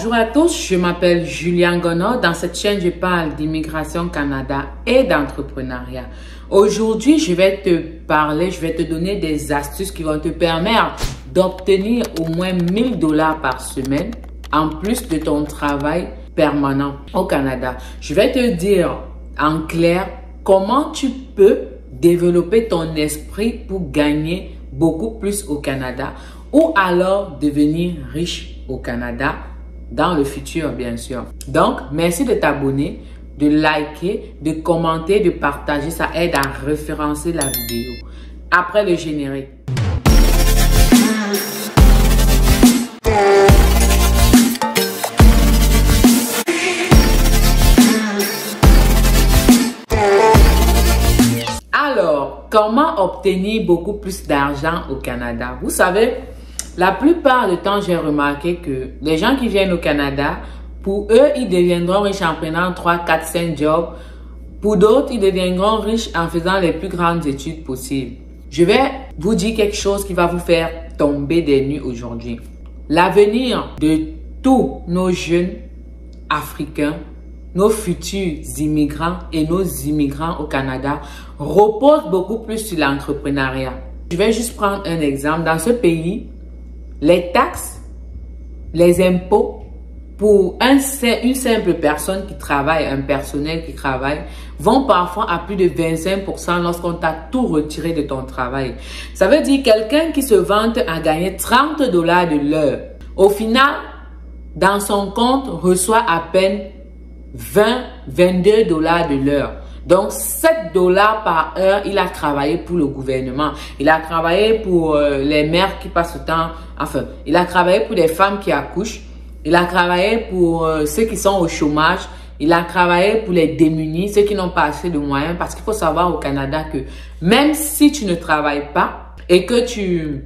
Bonjour à tous, je m'appelle Juliane Gonod. Dans cette chaîne, je parle d'immigration Canada et d'entrepreneuriat. Aujourd'hui, je vais te donner des astuces qui vont te permettre d'obtenir au moins 1000 $ par semaine en plus de ton travail permanent au Canada. Je vais te dire en clair comment tu peux développer ton esprit pour gagner beaucoup plus au Canada ou alors devenir riche au Canada dans le futur, bien sûr. Donc, merci de t'abonner, de liker, de commenter, de partager. Ça aide à référencer la vidéo. Après le générique. Alors, comment obtenir beaucoup plus d'argent au Canada? Vous savez, la plupart du temps, j'ai remarqué que les gens qui viennent au Canada, pour eux, ils deviendront riches en prenant 3, 4, 5 jobs. Pour d'autres, ils deviendront riches en faisant les plus grandes études possibles. Je vais vous dire quelque chose qui va vous faire tomber des nues aujourd'hui. L'avenir de tous nos jeunes Africains, nos futurs immigrants et nos immigrants au Canada repose beaucoup plus sur l'entrepreneuriat. Je vais juste prendre un exemple. Dans ce pays, les taxes, les impôts pour une simple personne qui travaille, un personnel qui travaille, vont parfois à plus de 25% lorsqu'on t'a tout retiré de ton travail. Ça veut dire quelqu'un qui se vante à gagner 30 $ de l'heure. Au final, dans son compte, reçoit à peine 22 $ de l'heure. Donc, 7 $ par heure, il a travaillé pour le gouvernement. Il a travaillé pour les mères qui passent le temps. Enfin, il a travaillé pour des femmes qui accouchent. Il a travaillé pour ceux qui sont au chômage. Il a travaillé pour les démunis, ceux qui n'ont pas assez de moyens. Parce qu'il faut savoir au Canada que même si tu ne travailles pas et que tu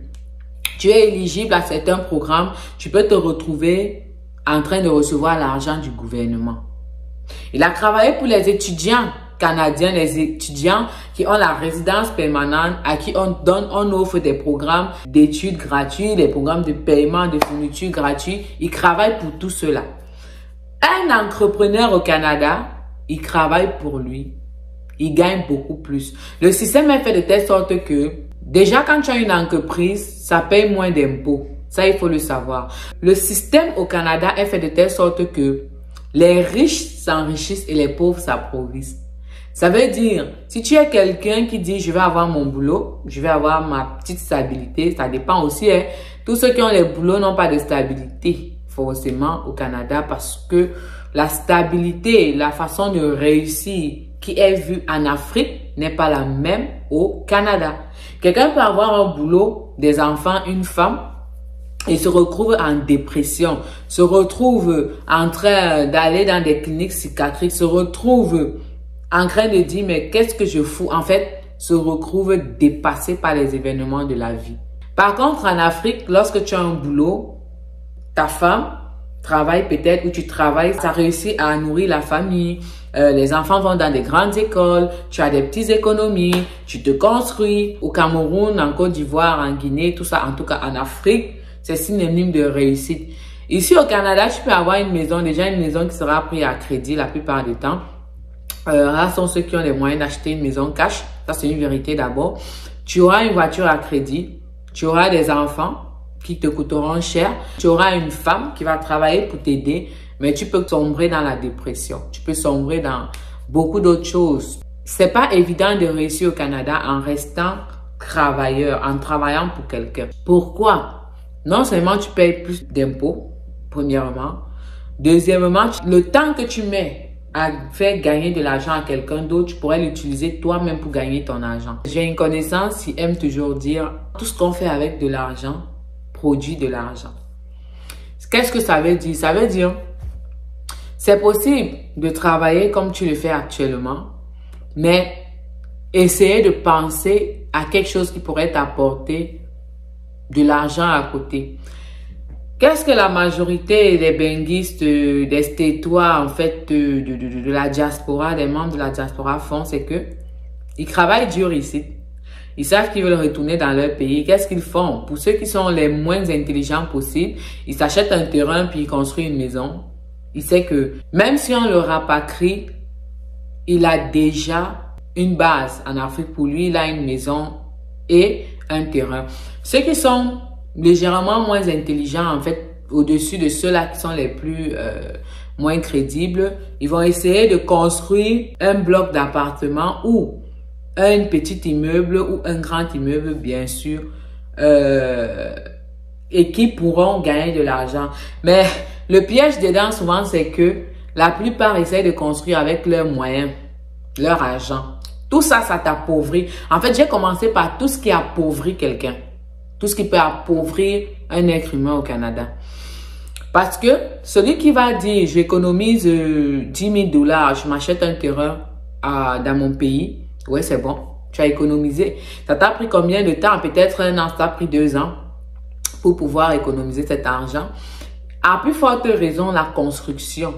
es éligible à certains programmes, tu peux te retrouver en train de recevoir l'argent du gouvernement. Il a travaillé pour les étudiants canadiens, les étudiants qui ont la résidence permanente, à qui on offre des programmes d'études gratuits, des programmes de paiement, de fournitures gratuits. Il travaille pour tout cela. Un entrepreneur au Canada, il travaille pour lui. Il gagne beaucoup plus. Le système est fait de telle sorte que, déjà quand tu as une entreprise, ça paye moins d'impôts. Ça, il faut le savoir. Le système au Canada est fait de telle sorte que les riches s'enrichissent et les pauvres s'appauvrissent. Ça veut dire, si tu es quelqu'un qui dit, je vais avoir mon boulot, je vais avoir ma petite stabilité, ça dépend aussi. Hein. Tous ceux qui ont les boulots n'ont pas de stabilité, forcément, au Canada, parce que la stabilité, la façon de réussir qui est vue en Afrique n'est pas la même au Canada. Quelqu'un peut avoir un boulot, des enfants, une femme, et se retrouve en dépression, se retrouve en train d'aller dans des cliniques psychiatriques, se retrouve en train de dire mais qu'est-ce que je fous? En fait, se retrouve dépassé par les événements de la vie. Par contre, en Afrique, lorsque tu as un boulot, ta femme travaille peut-être ou tu travailles, ça réussit à nourrir la famille, les enfants vont dans des grandes écoles, tu as des petites économies, tu te construis. Au Cameroun, en Côte d'Ivoire, en Guinée, tout ça, en tout cas en Afrique, c'est synonyme de réussite. Ici au Canada, tu peux avoir une maison, déjà une maison qui sera prise à crédit la plupart du temps. Rares sont ceux qui ont les moyens d'acheter une maison cash. Ça, c'est une vérité d'abord. Tu auras une voiture à crédit. Tu auras des enfants qui te coûteront cher. Tu auras une femme qui va travailler pour t'aider. Mais tu peux sombrer dans la dépression. Tu peux sombrer dans beaucoup d'autres choses. C'est pas évident de réussir au Canada en restant travailleur, en travaillant pour quelqu'un. Pourquoi? Non seulement tu payes plus d'impôts, premièrement. Deuxièmement, le temps que tu mets à faire gagner de l'argent à quelqu'un d'autre, tu pourrais l'utiliser toi-même pour gagner ton argent. J'ai une connaissance qui aime toujours dire tout ce qu'on fait avec de l'argent produit de l'argent. Qu'est-ce que ça veut dire? Ça veut dire c'est possible de travailler comme tu le fais actuellement, mais essayer de penser à quelque chose qui pourrait t'apporter de l'argent à côté. Qu'est-ce que la majorité des benguistes, des stétois, en fait, de la diaspora, des membres de la diaspora font, c'est que ils travaillent dur ici. Ils savent qu'ils veulent retourner dans leur pays. Qu'est-ce qu'ils font? Pour ceux qui sont les moins intelligents possibles, ils s'achètent un terrain puis ils construisent une maison. Il sait que même si on le rapatrie, il a déjà une base en Afrique. Pour lui, il a une maison et un terrain. Ceux qui sont légèrement moins intelligents, en fait, au-dessus de ceux-là qui sont les plus moins crédibles, ils vont essayer de construire un bloc d'appartement ou un petit immeuble ou un grand immeuble, bien sûr, et qui pourront gagner de l'argent. Mais le piège dedans, souvent, c'est que la plupart essaient de construire avec leurs moyens, leur argent. Tout ça, ça t'appauvrit. En fait, j'ai commencé par tout ce qui appauvrit quelqu'un. Tout ce qui peut appauvrir un être humain au Canada. Parce que celui qui va dire, j'économise 10 000 $, je m'achète un terrain dans mon pays. Ouais, c'est bon. Tu as économisé. Ça t'a pris combien de temps? Peut-être un an, ça t'a pris 2 ans pour pouvoir économiser cet argent. À plus forte raison, la construction.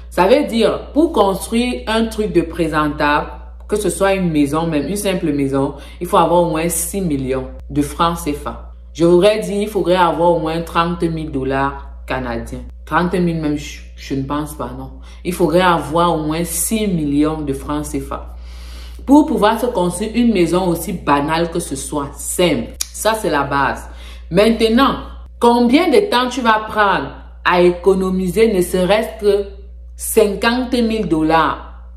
Ça veut dire, pour construire un truc de présentable, que ce soit une maison, même une simple maison, il faut avoir au moins 6 millions de francs CFA. Je voudrais dire, il faudrait avoir au moins 30 000 $ canadiens. 30 000 même, je ne pense pas, non. Il faudrait avoir au moins 6 millions de francs CFA. Pour pouvoir se construire une maison aussi banale que ce soit, simple. Ça, c'est la base. Maintenant, combien de temps tu vas prendre à économiser ne serait-ce que 50 000 $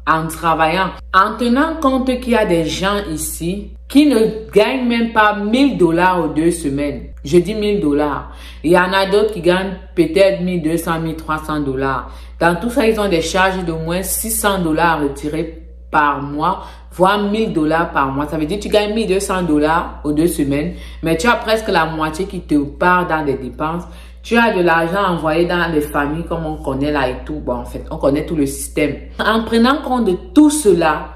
en travaillant, en tenant compte qu'il y a des gens ici qui ne gagnent même pas 1 000 $ aux 2 semaines. Je dis 1 000 $. Il y en a d'autres qui gagnent peut-être 1 200, 1 300 $. Dans tout ça, ils ont des charges d'au moins 600 $ à retirer par mois, voire 1 000 $ par mois. Ça veut dire que tu gagnes 1 200 $ aux 2 semaines, mais tu as presque la moitié qui te part dans des dépenses. Tu as de l'argent envoyé dans les familles comme on connaît là et tout. Bon, en fait, on connaît tout le système. En prenant compte de tout cela,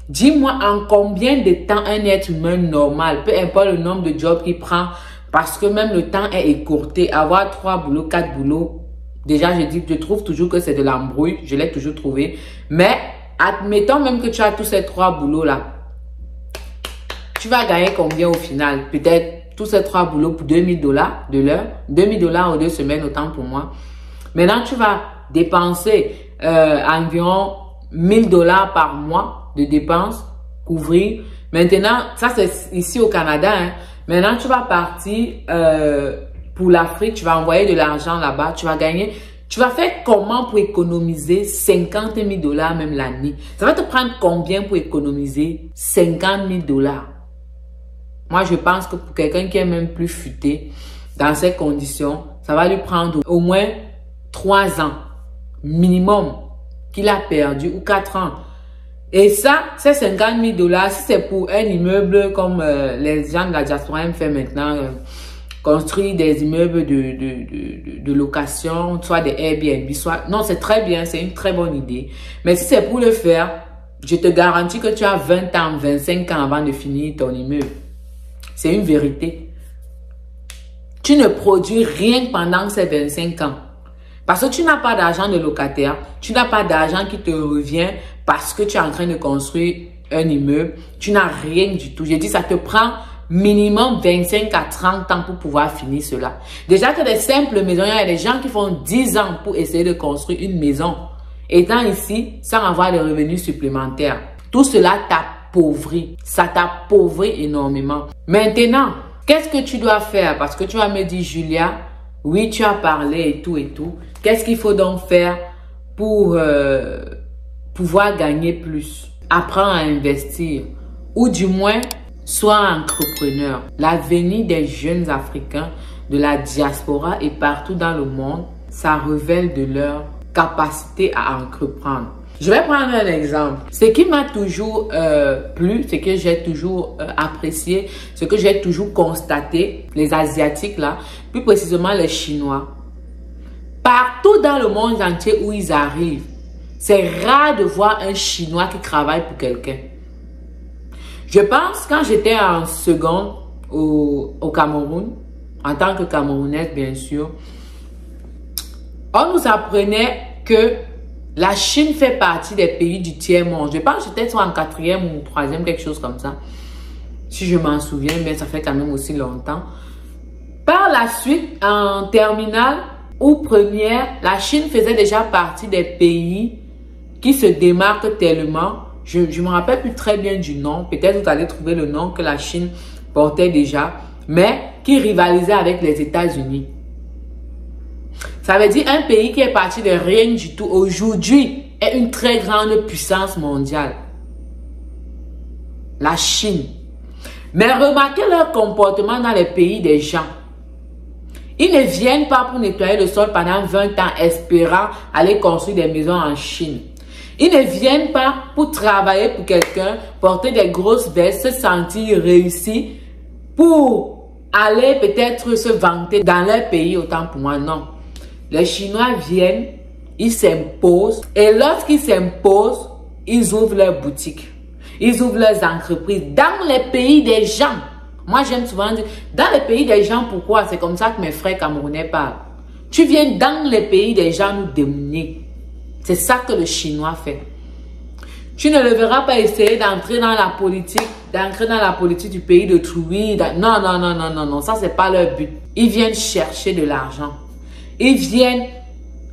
dis-moi en combien de temps un être humain normal, peu importe le nombre de jobs qu'il prend, parce que même le temps est écourté, avoir 3 boulots, 4 boulots, déjà je trouve toujours que c'est de l'embrouille, je l'ai toujours trouvé. Mais admettons même que tu as tous ces 3 boulots là, tu vas gagner combien au final? Peut-être tous ces 3 boulots pour 2 000 $ de l'heure, 2 000 $ aux 2 semaines, autant pour moi. Maintenant, tu vas dépenser environ 1 000 $ par mois de dépenses, couvrir. Maintenant, ça c'est ici au Canada. Hein. Maintenant, tu vas partir pour l'Afrique, tu vas envoyer de l'argent là-bas, tu vas gagner. Tu vas faire comment pour économiser 50 000 $ même l'année? Ça va te prendre combien pour économiser 50 000 $? Moi, je pense que pour quelqu'un qui est même plus futé, dans ces conditions, ça va lui prendre au moins 3 ans minimum qu'il a perdu ou 4 ans. Et ça, c'est 50 000 $. Si c'est pour un immeuble comme les gens de la diaspora aiment faire maintenant, construire des immeubles de location, soit des Airbnb, soit... Non, c'est très bien, c'est une très bonne idée. Mais si c'est pour le faire, je te garantis que tu as 20 ans, 25 ans avant de finir ton immeuble. C'est une vérité. Tu ne produis rien pendant ces 25 ans. Parce que tu n'as pas d'argent de locataire. Tu n'as pas d'argent qui te revient parce que tu es en train de construire un immeuble. Tu n'as rien du tout. J'ai dit, ça te prend minimum 25 à 30 ans pour pouvoir finir cela. Déjà que des simples maisons, il y a des gens qui font 10 ans pour essayer de construire une maison. Étant ici, sans avoir de revenus supplémentaires. Tout cela t'appauvrit. Ça t'appauvrit énormément. Maintenant, qu'est-ce que tu dois faire? Parce que tu vas me dire, Julia, oui, tu as parlé et tout et tout. Qu'est-ce qu'il faut donc faire pour pouvoir gagner plus? Apprends à investir. Ou du moins, sois entrepreneur. L'avenir des jeunes Africains de la diaspora et partout dans le monde, ça révèle de leur capacité à entreprendre. Je vais prendre un exemple. Ce qui m'a toujours plu, ce que j'ai toujours apprécié, ce que j'ai toujours constaté, les Asiatiques là, plus précisément les Chinois, partout dans le monde entier où ils arrivent, c'est rare de voir un Chinois qui travaille pour quelqu'un. Je pense quand j'étais en seconde au Cameroun, en tant que Camerounaise bien sûr, on nous apprenait que la Chine fait partie des pays du tiers-monde. Je pense que j'étais soit en 4e ou 3e, quelque chose comme ça. Si je m'en souviens, mais ça fait quand même aussi longtemps. Par la suite, en terminale ou première, la Chine faisait déjà partie des pays qui se démarquent tellement. Je ne me rappelle plus très bien du nom. Peut-être vous allez trouver le nom que la Chine portait déjà, mais qui rivalisait avec les États-Unis. Ça veut dire un pays qui est parti de rien du tout aujourd'hui est une très grande puissance mondiale. La Chine. Mais remarquez leur comportement dans les pays des gens. Ils ne viennent pas pour nettoyer le sol pendant 20 ans espérant aller construire des maisons en Chine. Ils ne viennent pas pour travailler pour quelqu'un, porter des grosses vestes, se sentir réussi pour aller peut-être se vanter dans leur pays, autant pour moi, non. Les Chinois viennent, ils s'imposent et lorsqu'ils s'imposent, ils ouvrent leurs boutiques. Ils ouvrent leurs entreprises dans les pays des gens. Moi, j'aime souvent dire, dans les pays des gens, pourquoi? C'est comme ça que mes frères camerounais parlent. Tu viens dans les pays des gens nous démonier. C'est ça que le Chinois fait. Tu ne le verras pas essayer d'entrer dans la politique, du pays de Trouy. Non, non, non, non, non, non. Ça, c'est pas leur but. Ils viennent chercher de l'argent. Ils viennent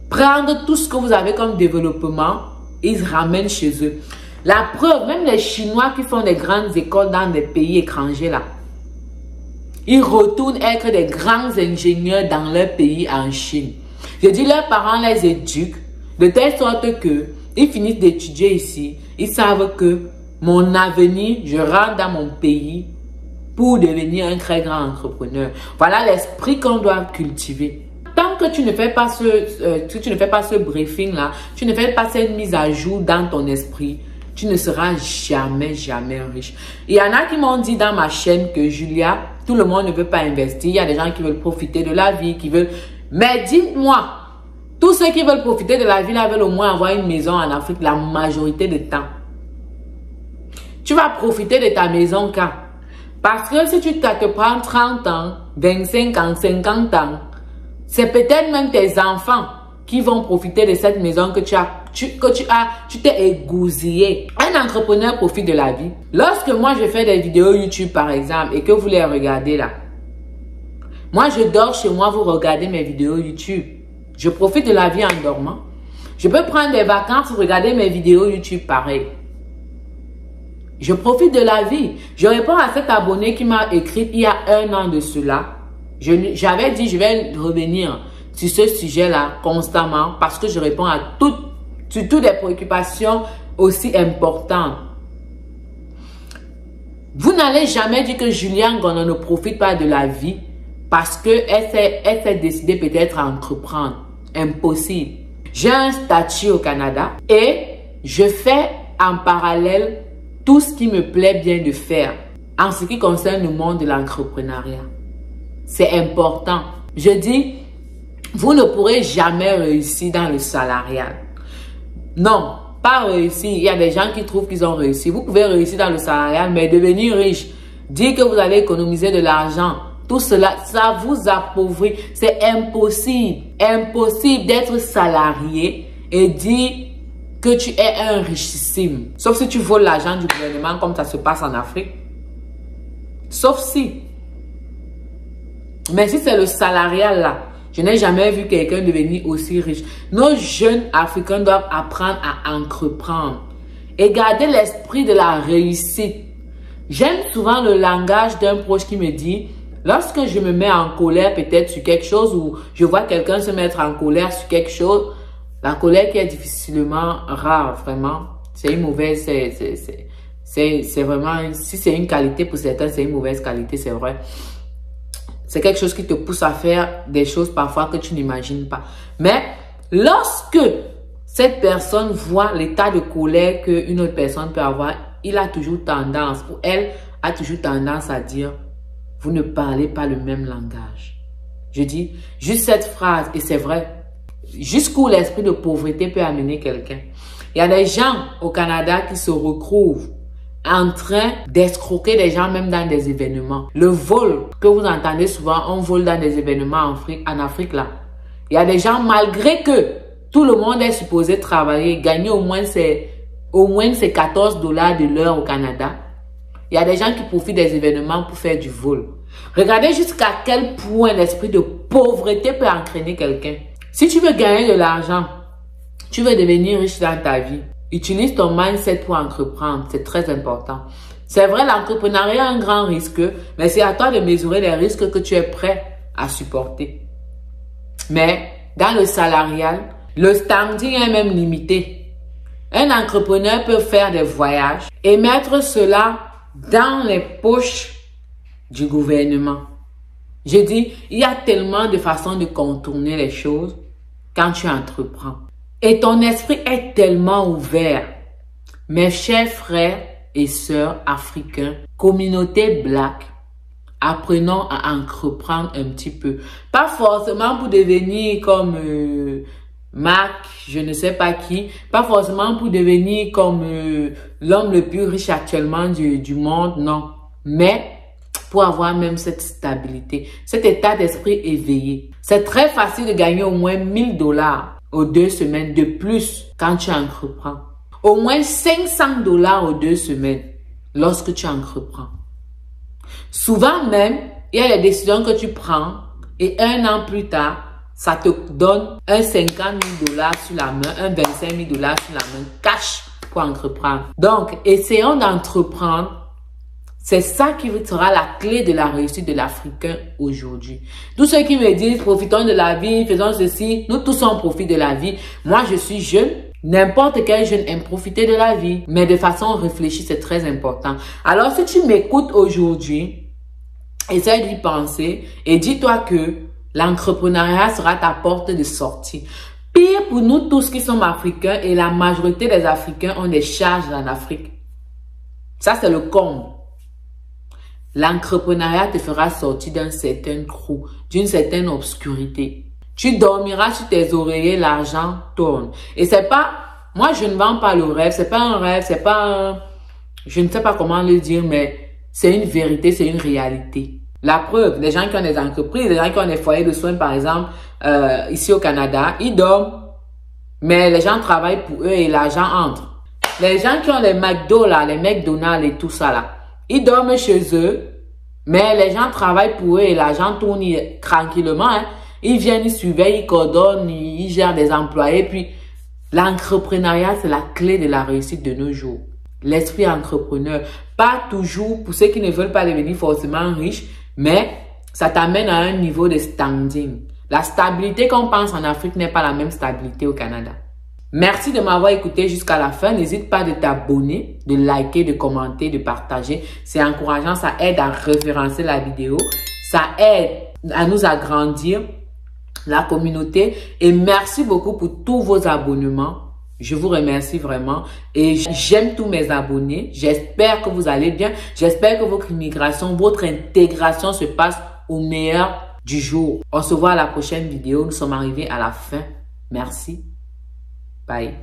prendre tout ce que vous avez comme développement. Ils ramènent chez eux. La preuve, même les Chinois qui font des grandes écoles dans des pays étrangers là, ils retournent être des grands ingénieurs dans leur pays en Chine. Je dis, leurs parents les éduquent de telle sorte que ils finissent d'étudier ici. Ils savent que mon avenir, je rentre dans mon pays pour devenir un très grand entrepreneur. Voilà l'esprit qu'on doit cultiver. Tant que tu ne fais pas ce briefing là, tu ne fais pas cette mise à jour dans ton esprit, tu ne seras jamais, jamais riche. Il y en a qui m'ont dit dans ma chaîne que Julia, tout le monde ne veut pas investir. Il y a des gens qui veulent profiter de la vie, qui veulent... Mais dites-moi, tous ceux qui veulent profiter de la vie, là, veulent au moins avoir une maison en Afrique la majorité du temps. Tu vas profiter de ta maison quand? Parce que si tu te prends 30 ans, 25 ans, 50 ans, c'est peut-être même tes enfants qui vont profiter de cette maison que tu t'es égousillé. Un entrepreneur profite de la vie. Lorsque moi je fais des vidéos YouTube par exemple et que vous les regardez là, moi je dors chez moi, vous regardez mes vidéos YouTube. Je profite de la vie en dormant. Je peux prendre des vacances, regarder mes vidéos YouTube pareil. Je profite de la vie. Je réponds à cet abonné qui m'a écrit il y a 1 an de cela. J'avais dit je vais revenir sur ce sujet-là constamment parce que je réponds à surtout des préoccupations aussi importantes. Vous n'allez jamais dire que Julia Ngono ne profite pas de la vie parce qu'elle s'est décidée peut-être à entreprendre. Impossible. J'ai un statut au Canada et je fais en parallèle tout ce qui me plaît bien de faire en ce qui concerne le monde de l'entrepreneuriat. C'est important. Je dis, vous ne pourrez jamais réussir dans le salarial. Non, pas réussir. Il y a des gens qui trouvent qu'ils ont réussi. Vous pouvez réussir dans le salarial, mais devenir riche, dire que vous allez économiser de l'argent, tout cela, ça vous appauvrit. C'est impossible. Impossible d'être salarié et dire que tu es un richissime. Sauf si tu voles l'argent du gouvernement comme ça se passe en Afrique. Sauf si. Mais si c'est le salarial là, je n'ai jamais vu quelqu'un devenir aussi riche. Nos jeunes Africains doivent apprendre à entreprendre et garder l'esprit de la réussite. J'aime souvent le langage d'un proche qui me dit, lorsque je me mets en colère peut-être sur quelque chose ou je vois quelqu'un se mettre en colère sur quelque chose, la colère qui est difficilement rare, vraiment, c'est une mauvaise, c'est vraiment, si c'est une qualité pour certains, c'est une mauvaise qualité, c'est vrai. C'est quelque chose qui te pousse à faire des choses parfois que tu n'imagines pas. Mais lorsque cette personne voit l'état de colère qu'une autre personne peut avoir, il a toujours tendance, ou elle a toujours tendance à dire, vous ne parlez pas le même langage. Je dis juste cette phrase, et c'est vrai, jusqu'où l'esprit de pauvreté peut amener quelqu'un. Il y a des gens au Canada qui se retrouvent en train d'escroquer des gens même dans des événements. Le vol que vous entendez souvent, on vole dans des événements en Afrique là. Il y a des gens, malgré que tout le monde est supposé travailler, gagner au moins ces 14 $ de l'heure au Canada. Il y a des gens qui profitent des événements pour faire du vol. Regardez jusqu'à quel point l'esprit de pauvreté peut entraîner quelqu'un. Si tu veux gagner de l'argent, tu veux devenir riche dans ta vie, utilise ton mindset pour entreprendre. C'est très important. C'est vrai, l'entrepreneuriat a un grand risque, mais c'est à toi de mesurer les risques que tu es prêt à supporter. Mais dans le salarial, le standing est même limité. Un entrepreneur peut faire des voyages et mettre cela dans les poches du gouvernement. Je dis, il y a tellement de façons de contourner les choses quand tu entreprends. Et ton esprit est tellement ouvert. Mes chers frères et sœurs africains, communauté black, apprenons à entreprendre un petit peu. Pas forcément pour devenir comme Marc, je ne sais pas qui. Pas forcément pour devenir comme l'homme le plus riche actuellement du monde, non. Mais pour avoir même cette stabilité, cet état d'esprit éveillé. C'est très facile de gagner au moins 1000 $ aux 2 semaines de plus quand tu entreprends. Au moins 500 $ aux 2 semaines lorsque tu entreprends. Souvent même, il y a des décisions que tu prends et 1 an plus tard, ça te donne un 50 000 $ sur la main, un 25 000 $ sur la main, cash pour entreprendre. Donc, essayons d'entreprendre. C'est ça qui sera la clé de la réussite de l'Africain aujourd'hui. Tous ceux qui me disent, profitons de la vie, faisons ceci, nous tous on profite de la vie. Moi, je suis jeune. N'importe quel jeune aime profiter de la vie, mais de façon réfléchie, c'est très important. Alors, si tu m'écoutes aujourd'hui, essaie d'y penser et dis-toi que l'entrepreneuriat sera ta porte de sortie. Pire pour nous tous qui sommes africains et la majorité des Africains ont des charges en Afrique. Ça, c'est le comble. L'entrepreneuriat te fera sortir d'un certain trou, d'une certaine obscurité. Tu dormiras sur tes oreillers, l'argent tourne. Et c'est pas, moi je ne vends pas le rêve, c'est pas un rêve, c'est pas je ne sais pas comment le dire, mais c'est une vérité, c'est une réalité. La preuve, les gens qui ont des entreprises, les gens qui ont des foyers de soins par exemple, ici au Canada, ils dorment, mais les gens travaillent pour eux et l'argent entre. Les gens qui ont les McDo là, les McDonald's et tout ça là, ils dorment chez eux, mais les gens travaillent pour eux et l'argent tourne tranquillement. Hein. Ils viennent, ils surveillent, ils coordonnent, ils gèrent des employés. Puis, l'entrepreneuriat, c'est la clé de la réussite de nos jours. L'esprit entrepreneur. Pas toujours pour ceux qui ne veulent pas devenir forcément riches, mais ça t'amène à un niveau de standing. La stabilité qu'on pense en Afrique n'est pas la même stabilité au Canada. Merci de m'avoir écouté jusqu'à la fin. N'hésite pas de t'abonner, de liker, de commenter, de partager. C'est encourageant, ça aide à référencer la vidéo. Ça aide à nous agrandir la communauté. Et merci beaucoup pour tous vos abonnements. Je vous remercie vraiment. Et j'aime tous mes abonnés. J'espère que vous allez bien. J'espère que votre immigration, votre intégration se passe au meilleur du jour. On se voit à la prochaine vidéo. Nous sommes arrivés à la fin. Merci. Bye.